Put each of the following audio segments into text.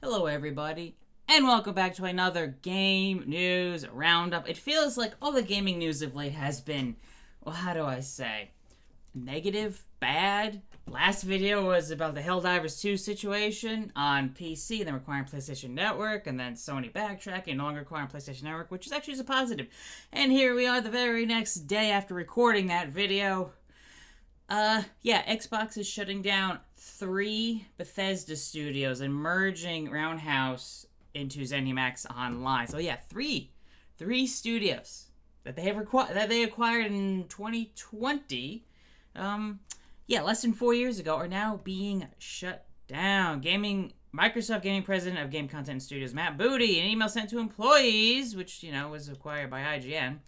Hello, everybody, and welcome back to another game news roundup. It feels like all the gaming news of late has been, well, how do I say, negative, bad. Last video was about the Helldivers 2 situation on PC, then requiring PlayStation Network, and then Sony backtracking, no longer requiring PlayStation Network, which is actually a positive. And here we are the very next day after recording that video. Xbox is shutting down 3 Bethesda studios and merging Roundhouse into ZeniMax Online. So yeah, three studios that they acquired in 2020. Less than 4 years ago are now being shut down. Microsoft Gaming President of Game Content Studios, Matt Booty, an email sent to employees, which was acquired by IGN,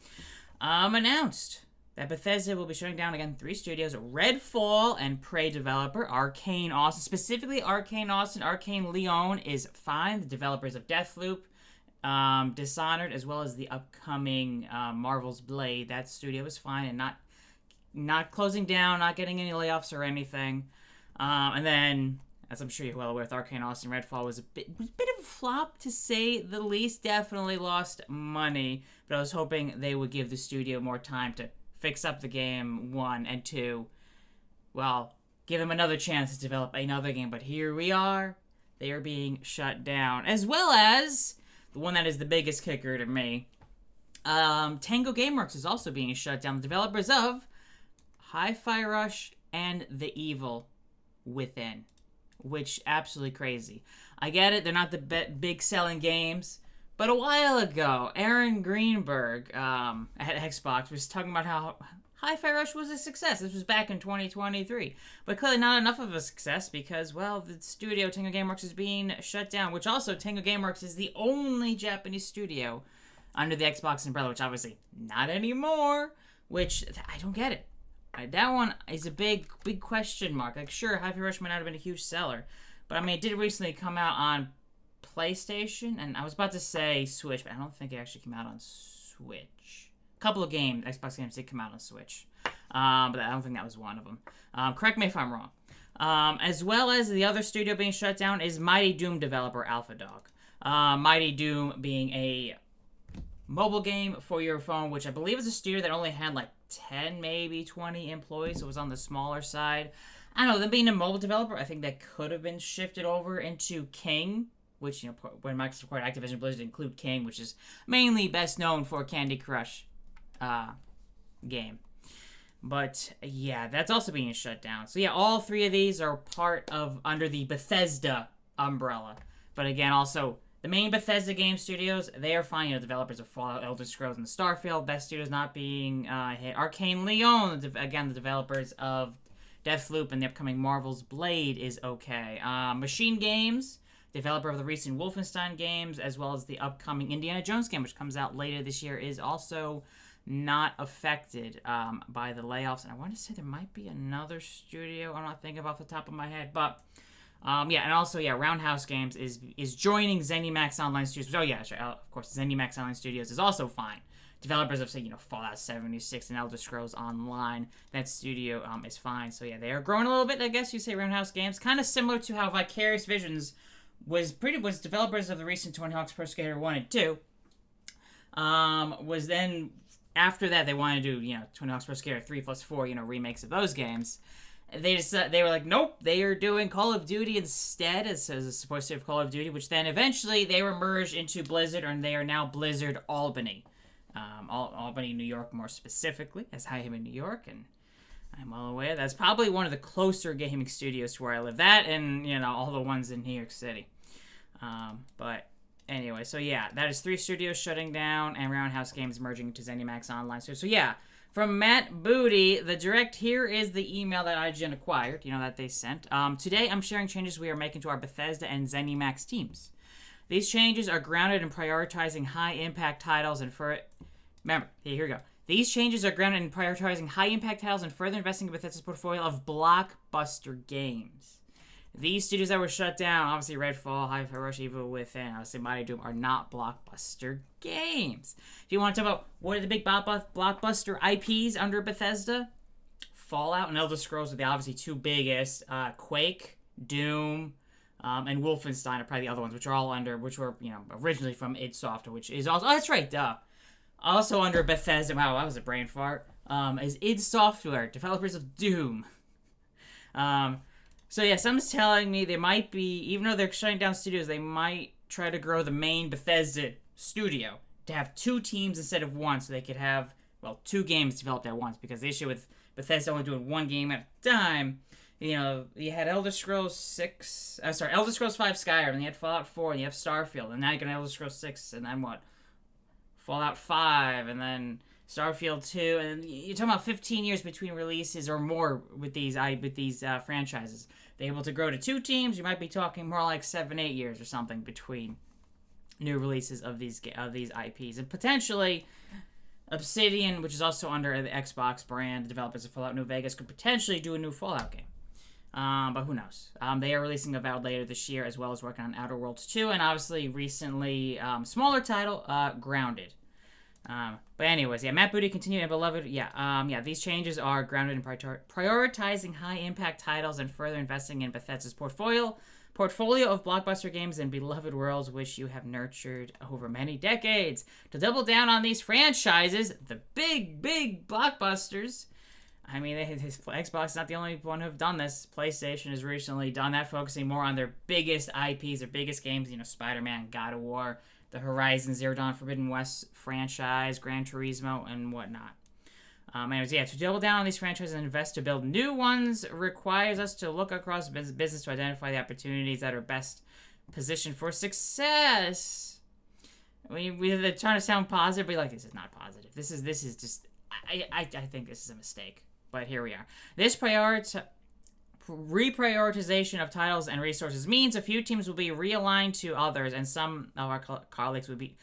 announced that Bethesda will be shutting down again 3 studios: Redfall and Prey developer Arkane Austin. Specifically, Arkane Austin. Arkane Lyon is fine. The developers of Deathloop, Dishonored, as well as the upcoming Marvel's Blade. That studio is fine and not closing down, not getting any layoffs or anything. And then, as I'm sure you're well aware, with Arkane Austin, Redfall was a bit of a flop, to say the least. Definitely lost money, but I was hoping they would give the studio more time to fix up the game, 1, and 2, give them another chance to develop another game. But here we are. They are being shut down. As well as, the one that is the biggest kicker to me, Tango Gameworks is also being shut down. The developers of Hi-Fi Rush and The Evil Within. Which, absolutely crazy. I get it, they're not the big selling games. But a while ago, Aaron Greenberg at Xbox was talking about how Hi-Fi Rush was a success. This was back in 2023. But clearly not enough of a success because, the studio Tango Gameworks is being shut down. Which also, Tango Gameworks is the only Japanese studio under the Xbox umbrella, which obviously not anymore. Which, I don't get it. That one is a big question mark. Sure, Hi-Fi Rush might not have been a huge seller. But, it did recently come out on PlayStation, and I was about to say Switch, but I don't think it actually came out on Switch. A couple of Xbox games did come out on Switch, but I don't think that was one of them. Correct me if I'm wrong. As well as the other studio being shut down is Mighty Doom developer Alpha Dog. Mighty Doom being a mobile game for your phone, which I believe is a studio that only had 10, maybe 20 employees, so it was on the smaller side. I don't know, them being a mobile developer, I think that could have been shifted over into King, which, when Microsoft acquired Activision Blizzard, include King, which is mainly best known for Candy Crush game. But, that's also being shut down. So, all 3 of these are under the Bethesda umbrella. But again, also, the main Bethesda game studios, they are fine. Developers of Fallout, Elder Scrolls, and Starfield. Best studios not being hit. Arkane Lyon, the developers of Deathloop and the upcoming Marvel's Blade, is okay. Machine Games, developer of the recent Wolfenstein games, as well as the upcoming Indiana Jones game, which comes out later this year, is also not affected by the layoffs. And I want to say there might be another studio I'm not thinking of off the top of my head. But, and also, Roundhouse Games is joining ZeniMax Online Studios. Of course, ZeniMax Online Studios is also fine. Developers of, Fallout 76 and Elder Scrolls Online, that studio is fine. So, they are growing a little bit, I guess you say, Roundhouse Games. Kind of similar to how Vicarious Visions was developers of the recent Tony Hawk's Pro Skater 1 and 2. Was then, after that, they wanted to do, Tony Hawk's Pro Skater 3 plus 4, remakes of those games. They were like, nope, they are doing Call of Duty instead, as a supposed to have Call of Duty, which then eventually they were merged into Blizzard, and they are now Blizzard Albany. Albany, New York, more specifically, as I am in New York, and I'm well aware that's probably one of the closer gaming studios to where I live. That and, all the ones in New York City. But anyway, so that is 3 studios shutting down and Roundhouse Games merging to ZeniMax Online. So from Matt Booty, the direct here is the email that IGN acquired, that they sent. Today, I'm sharing changes we are making to our Bethesda and ZeniMax teams. These changes are grounded in prioritizing high-impact titles and remember, here we go. These changes are grounded in prioritizing high-impact titles and further investing in Bethesda's portfolio of blockbuster games. These studios that were shut down, obviously Redfall, Hi-Fi Rush, Evil Within, obviously Mighty Doom, are not blockbuster games. If you want to talk about what are the big blockbuster IPs under Bethesda, Fallout and Elder Scrolls are the obviously 2 biggest. Quake, Doom, and Wolfenstein are probably the other ones, which were originally from id Software, which is also, oh, that's right, duh. Also under Bethesda, wow, that was a brain fart, is id Software, developers of Doom. So yeah, someone's telling me they might be, even though they're shutting down studios, they might try to grow the main Bethesda studio to have 2 teams instead of 1, so they could have, 2 games developed at once, because the issue with Bethesda only doing 1 game at a time, you had Elder Scrolls 5 Skyrim, and you had Fallout 4, and you have Starfield, and now you got Elder Scrolls 6, and then what? Fallout 5, and then Starfield 2, and you're talking about 15 years between releases or more with these franchises. They're able to grow to 2 teams. You might be talking more like 7-8 years or something between new releases of these IPs, and potentially Obsidian, which is also under the Xbox brand, the developers of Fallout New Vegas, could potentially do a new Fallout game. But who knows? They are releasing Avowed later this year, as well as working on Outer Worlds 2, and obviously recently, smaller title, Grounded. But anyways, Matt Booty continued and Beloved. These changes are grounded in prioritizing high-impact titles and further investing in Bethesda's portfolio of blockbuster games and beloved worlds which you have nurtured over many decades. To double down on these franchises, the big blockbusters. I mean, Xbox is not the only one who have done this. PlayStation has recently done that, focusing more on their biggest IPs, their biggest games, Spider-Man, God of War, the Horizon Zero Dawn Forbidden West franchise, Gran Turismo, and whatnot. To double down on these franchises and invest to build new ones requires us to look across business to identify the opportunities that are best positioned for success. We're trying to sound positive, but this is not positive. This is just, I think this is a mistake. But here we are. This reprioritization of titles and resources means a few teams will be realigned to others, and some of our colleagues will be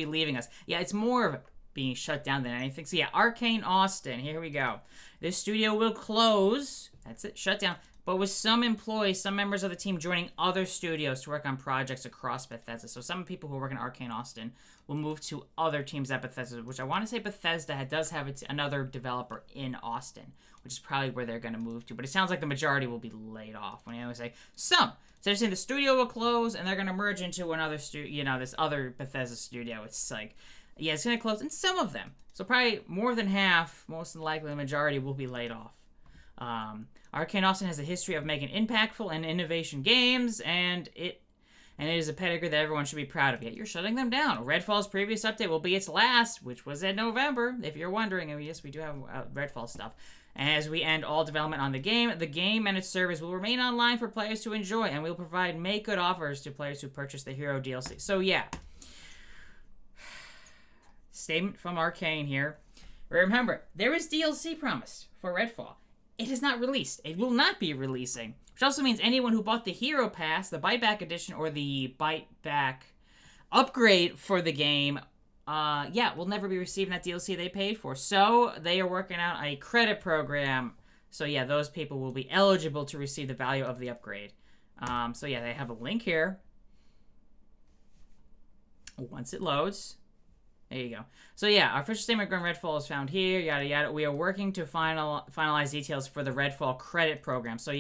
leaving us. Yeah, it's more of being shut down than anything. So Arkane Austin, here we go. This studio will close. That's it, shut down. But with some members of the team joining other studios to work on projects across Bethesda. So some people who work in Arkane Austin will move to other teams at Bethesda, which I want to say Bethesda does have another developer in Austin, which is probably where they're going to move to. But it sounds like the majority will be laid off. When I say some. So they're saying the studio will close and they're going to merge into another this other Bethesda studio. It's like, it's going to close, and some of them. So probably more than half, most likely the majority, will be laid off. Arkane Austin has a history of making impactful and innovation games, and it is a pedigree that everyone should be proud of. Yet you're shutting them down. Redfall's previous update will be its last, which was in November, if you're wondering. And yes, we do have Redfall stuff. And as we end all development on the game and its servers will remain online for players to enjoy, and we'll provide make good offers to players who purchase the Hero DLC. So statement from Arkane here. Remember, there is DLC promised for Redfall. It is not released. It will not be releasing. Which also means anyone who bought the Hero Pass, the Buyback Edition, or the Buyback upgrade for the game, will never be receiving that DLC they paid for. So they are working out a credit program. So those people will be eligible to receive the value of the upgrade. They have a link here. Once it loads. There you go. So our official statement regarding Redfall is found here, yada yada. We are working to finalize details for the Redfall credit program. So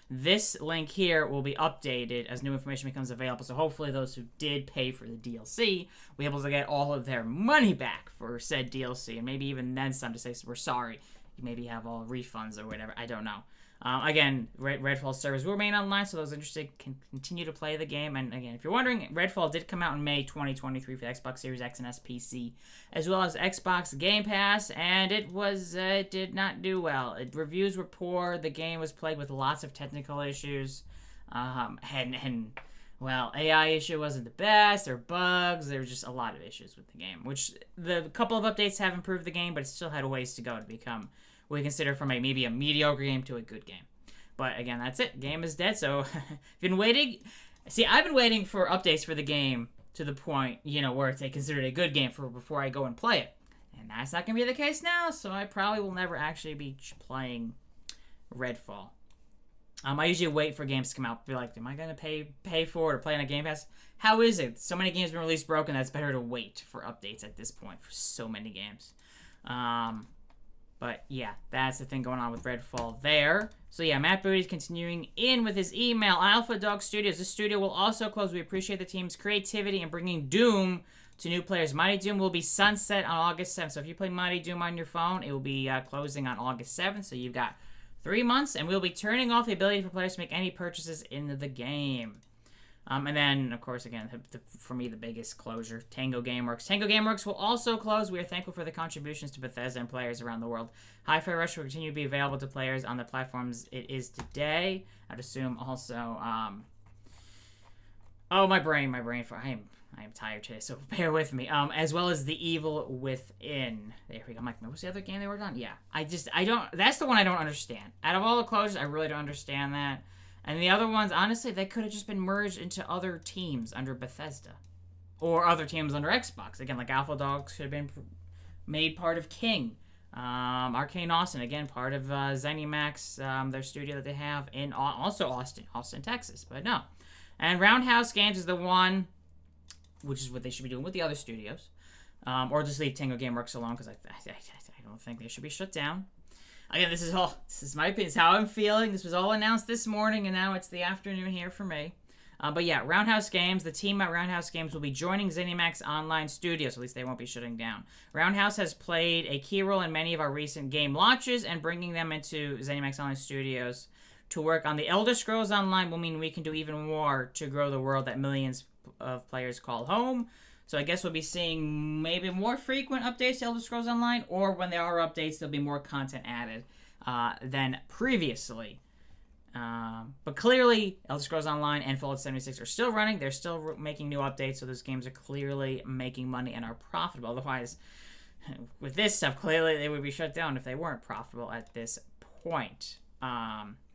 this link here will be updated as new information becomes available. So hopefully those who did pay for the DLC will be able to get all of their money back for said DLC, and maybe even then some to say we're sorry. You maybe have all refunds or whatever. I don't know. Again, Redfall servers will remain online, so those interested can continue to play the game. And again, if you're wondering, Redfall did come out in May 2023 for Xbox Series X and S PC, as well as Xbox Game Pass, and it did not do well. Reviews were poor. The game was plagued with lots of technical issues, AI issue wasn't the best. There were bugs. There was just a lot of issues with the game, which the couple of updates have improved the game, but it still had a ways to go to become we consider from maybe a mediocre game to a good game. But again, that's it. Game is dead. So if you've been waiting, I've been waiting for updates for the game to the point, where it's considered a good game before I go and play it. And that's not going to be the case now, so I probably will never actually be playing Redfall. I usually wait for games to come out. Be like, am I going to pay for it or play on a Game Pass? How is it? So many games have been released broken that it's better to wait for updates at this point for so many games. But yeah, that's the thing going on with Redfall there. So yeah, Matt Booty's continuing in with his email. Alpha Dog Studios. This studio will also close. We appreciate the team's creativity in bringing Doom to new players. Mighty Doom will be sunset on August 7th. So if you play Mighty Doom on your phone, it will be closing on August 7th. So you've got 3 months, and we'll be turning off the ability for players to make any purchases in the game. And then, of course, again, for me, the biggest closure, Tango Gameworks. Tango Gameworks will also close. We are thankful for the contributions to Bethesda and players around the world. Hi-Fi Rush will continue to be available to players on the platforms it is today. I'd assume also, oh, my brain, I am tired today, so bear with me. As well as The Evil Within. There we go. I'm like, what was the other game they worked on? Yeah, that's the one I don't understand. Out of all the closures, I really don't understand that. And the other ones, honestly, they could have just been merged into other teams under Bethesda. Or other teams under Xbox. Again, like Alpha Dogs could have been made part of King. Arkane Austin, again, part of ZeniMax, their studio that they have in also Austin, Texas. But no. And Roundhouse Games is the one, which is what they should be doing with the other studios. Or just leave Tango Gameworks alone, because I don't think they should be shut down. Again, this is my opinion. It's how I'm feeling. This was all announced this morning, and now it's the afternoon here for me. But yeah, Roundhouse Games, the team at Roundhouse Games will be joining ZeniMax Online Studios. At least they won't be shutting down. Roundhouse has played a key role in many of our recent game launches, and bringing them into ZeniMax Online Studios to work on the Elder Scrolls Online will mean we can do even more to grow the world that millions of players call home. So I guess we'll be seeing maybe more frequent updates to Elder Scrolls Online, or when there are updates, there'll be more content added than previously. But clearly, Elder Scrolls Online and Fallout 76 are still running. They're still making new updates, so those games are clearly making money and are profitable. Otherwise, with this stuff, clearly they would be shut down if they weren't profitable at this point.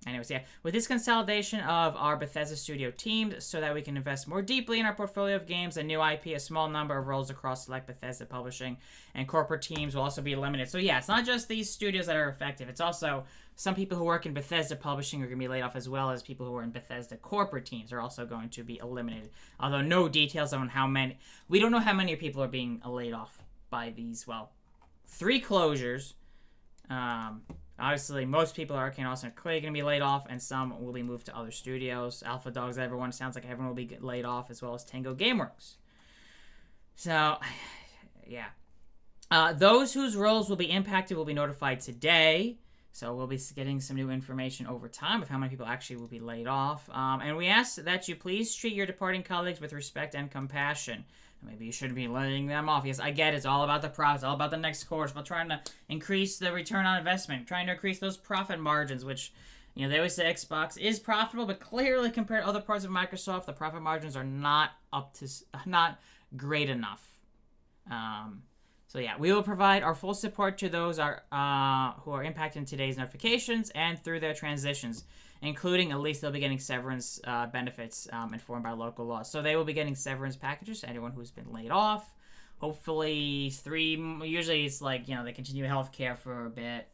Anyways, yeah, with this consolidation of our Bethesda studio teams so that we can invest more deeply in our portfolio of games, a new IP, a small number of roles across select Bethesda publishing and corporate teams will also be eliminated. So yeah, it's not just these studios that are effective. It's also some people who work in Bethesda publishing are going to be laid off, as well as people who are in Bethesda corporate teams are also going to be eliminated. Although no details on how many. We don't know how many people are being laid off by these, 3 closures. Obviously, most people at Arkane Austin are clearly going to be laid off, and some will be moved to other studios. Alpha Dogs, everyone, sounds like everyone will be laid off, as well as Tango Gameworks. So, yeah. Those whose roles will be impacted will be notified today. So we'll be getting some new information over time of how many people actually will be laid off. And we ask that you please treat your departing colleagues with respect and compassion. Maybe you shouldn't be letting them off. Yes, I get it. It's all about the profits, all about the next course, about trying to increase the return on investment, trying to increase those profit margins, which, they always say Xbox is profitable, but clearly compared to other parts of Microsoft, the profit margins are not great enough. So yeah, we will provide our full support to those who are impacted in today's notifications and through their transitions, including at least they'll be getting severance benefits informed by local laws. So they will be getting severance packages to anyone who's been laid off. Hopefully 3, usually it's like, they continue healthcare for a bit.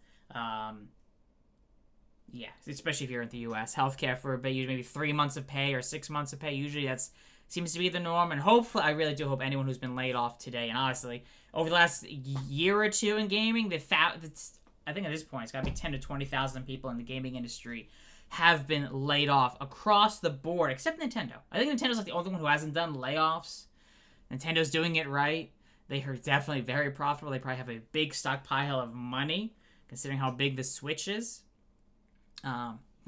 Yeah, especially if you're in the U.S. Healthcare for a bit, usually maybe 3 months of pay or 6 months of pay. Usually that's seems to be the norm, and hopefully, I really do hope anyone who's been laid off today, and honestly, over the last year or two in gaming, I think at this point, it's got to be 10 to 20,000 people in the gaming industry have been laid off across the board, except Nintendo. I think Nintendo's like the only one who hasn't done layoffs. Nintendo's doing it right. They are definitely very profitable. They probably have a big stockpile of money, considering how big the Switch is.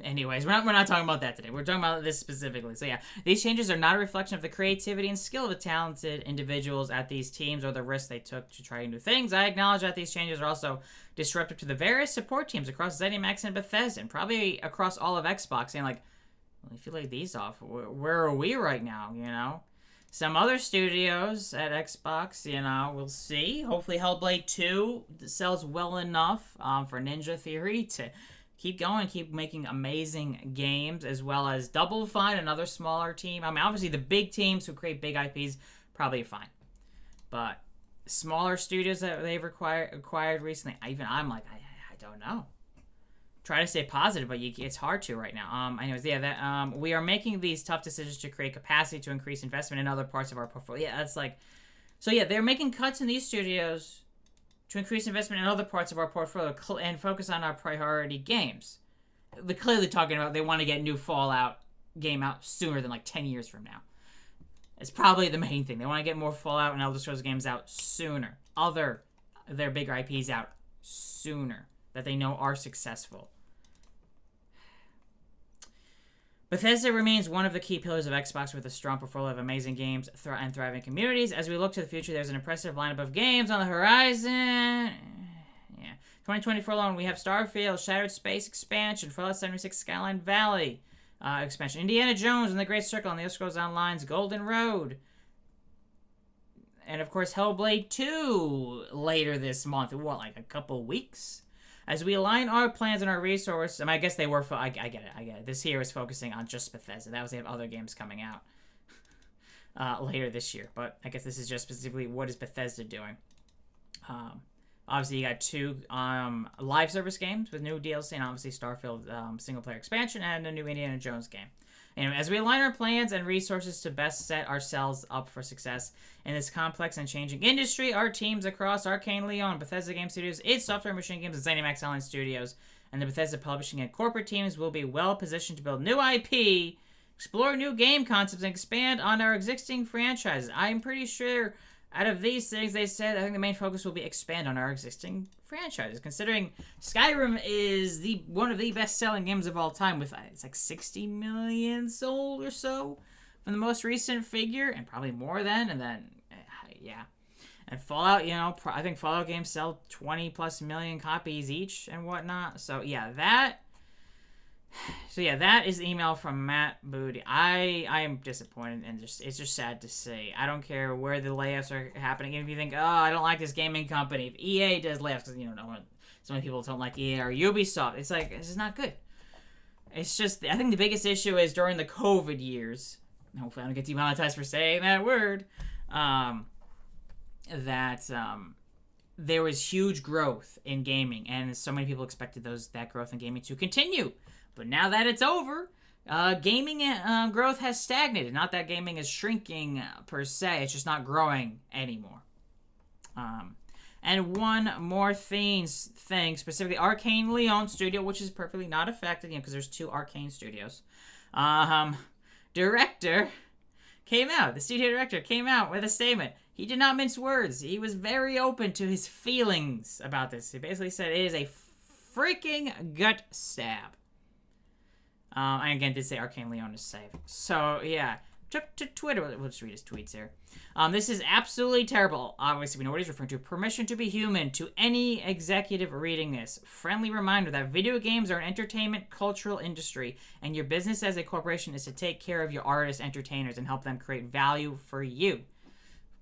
Anyways, we're not talking about that today. We're talking about this specifically. So yeah, these changes are not a reflection of the creativity and skill of the talented individuals at these teams or the risks they took to try new things. I acknowledge that these changes are also disruptive to the various support teams across ZeniMax and Bethesda, and probably across all of Xbox, saying like, well, if you lay these off, where are we right now, Some other studios at Xbox, we'll see. Hopefully Hellblade 2 sells well enough for Ninja Theory to keep going, keep making amazing games, as well as Double Fine, another smaller team. I mean, obviously the big teams who create big IPs probably fine, but smaller studios that they've acquired recently, I'm like, I don't know. Try to stay positive, but it's hard to right now. Anyways, yeah, we are making these tough decisions to create capacity to increase investment in other parts of our portfolio. Yeah, that's like, so yeah, they're making cuts in these studios to increase investment in other parts of our portfolio and focus on our priority games. They're clearly talking about they want to get new Fallout game out sooner than like 10 years from now. It's probably the main thing. They want to get more Fallout and Elder Scrolls games out sooner. Their bigger IPs out sooner that they know are successful. Bethesda remains one of the key pillars of Xbox with a strong portfolio of amazing games and thriving communities. As we look to the future, there's an impressive lineup of games on the horizon. Yeah. 2024 alone, we have Starfield, Shattered Space expansion, Fallout 76 Skyline Valley expansion, Indiana Jones and the Great Circle on the Elder Scrolls Online's Golden Road. And, of course, Hellblade 2 later this month. What, like a couple weeks? As we align our plans and our resources, I guess they were, I get it. This here is focusing on just Bethesda. That was, they have other games coming out later this year. But I guess this is just specifically what is Bethesda doing. Obviously, you got 2 live service games with new DLC and obviously Starfield single-player expansion and a new Indiana Jones game. Anyway, as we align our plans and resources to best set ourselves up for success in this complex and changing industry, our teams across Arkane Lyon, Bethesda Game Studios, id Software Machine Games, and ZeniMax Online Studios, and the Bethesda Publishing and corporate teams will be well positioned to build new IP, explore new game concepts, and expand on our existing franchises. I'm pretty sure out of these things they said, I think the main focus will be expand on our existing franchises. Considering Skyrim is one of the best-selling games of all time with, it's like 60 million sold or so from the most recent figure, and probably more then, and then, yeah. And Fallout, I think Fallout games sell 20-plus million copies each and whatnot. So, yeah, that is the email from Matt Booty. I am disappointed and it's just sad to see. I don't care where the layoffs are happening. If you think, I don't like this gaming company, if EA does layoffs, because so many people don't like EA or Ubisoft, it's like, this is not good. It's just, I think the biggest issue is during the COVID years, hopefully I don't get demonetized for saying that word, there was huge growth in gaming, and so many people expected that growth in gaming to continue. But now that it's over, gaming growth has stagnated. Not that gaming is shrinking per se, it's just not growing anymore. And one more thing, specifically Arkane Lyon Studio, which is perfectly not affected, because there's 2 Arkane Studios. The studio director came out with a statement. He did not mince words. He was very open to his feelings about this. He basically said it is a freaking gut stab. And again, did say Arkane Lyon is safe. So, yeah. Took to Twitter. We'll just read his tweets here. This is absolutely terrible. Obviously, we know what he's referring to. Permission to be human. To any executive reading this. Friendly reminder that video games are an entertainment cultural industry, and your business as a corporation is to take care of your artists, entertainers, and help them create value for you.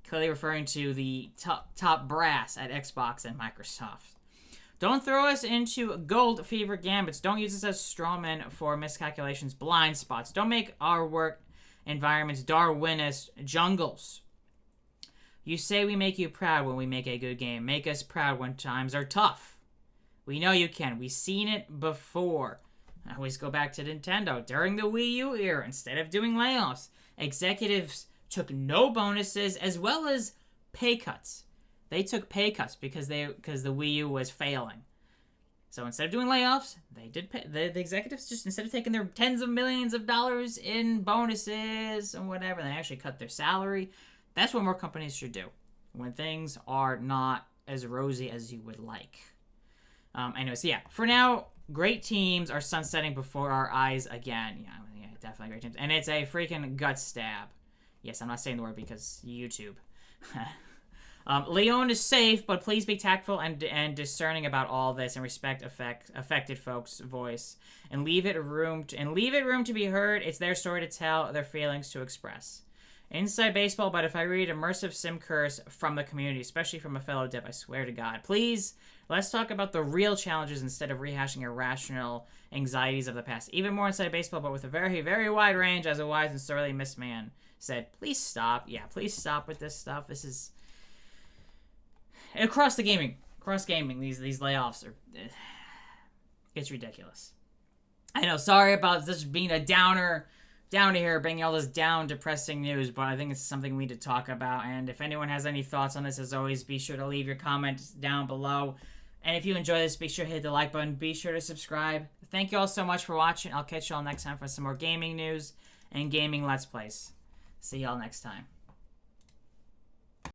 Clearly referring to the top brass at Xbox and Microsoft. Don't throw us into gold fever gambits. Don't use us as strawmen for miscalculations, blind spots. Don't make our work environments Darwinist jungles. You say we make you proud when we make a good game. Make us proud when times are tough. We know you can. We've seen it before. I always go back to Nintendo. During the Wii U era, instead of doing layoffs, executives took no bonuses as well as pay cuts. They took pay cuts because the Wii U was failing. So instead of doing layoffs, they did the executives just, instead of taking their tens of millions of dollars in bonuses and whatever, they actually cut their salary. That's what more companies should do when things are not as rosy as you would like. Anyways, yeah, for now, great teams are sunsetting before our eyes again. Yeah, definitely great teams. And it's a freaking gut stab. Yes, I'm not saying the word because YouTube. Leon is safe, but please be tactful and discerning about all this and respect affected folks' voice and leave it room to be heard. It's their story to tell, their feelings to express. Inside baseball, but if I read immersive sim curse from the community, especially from a fellow dev, I swear to God, please let's talk about the real challenges instead of rehashing irrational anxieties of the past. Even more inside baseball, but with a very, very wide range, as a wise and sorely missed man said. Please stop. Yeah, please stop with this stuff. This is across gaming, these layoffs are, it's ridiculous. I know, sorry about this being a downer down to here bringing all this down, depressing news, but I think it's something we need to talk about. And if anyone has any thoughts on this, as always, be sure to leave your comments down below. And if you enjoy this, be sure to hit the like button. Be sure to subscribe. Thank you all so much for watching. I'll catch you all next time for some more gaming news and gaming Let's Plays. See y'all next time.